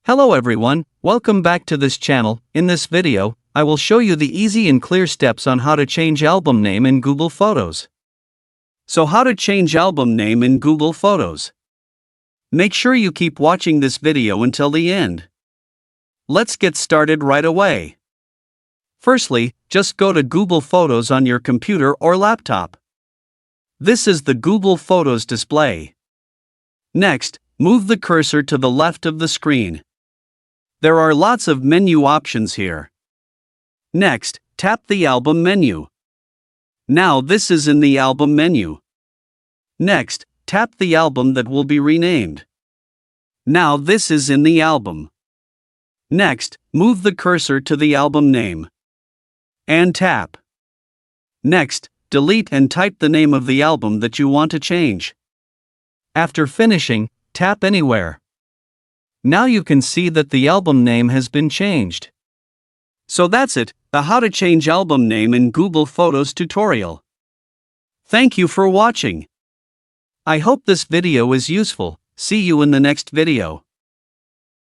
Hello everyone, welcome back to this channel. In this video, I will show you the easy and clear steps on how to change album name in Google Photos. So how to change album name in Google Photos? Make sure you keep watching this video until the end. Let's get started right away. Firstly, just go to Google Photos on your computer or laptop. This is the Google Photos display. Next, move the cursor to the left of the screen. There are lots of menu options here. Next, tap the album menu. Now this is in the album menu. Next, tap the album that will be renamed. Now this is in the album. Next, move the cursor to the album name. And tap. Next, delete and type the name of the album that you want to change. After finishing, tap anywhere. Now you can see that the album name has been changed. So that's it, the how to change album name in Google Photos tutorial. Thank you for watching. I hope this video is useful. See you in the next video.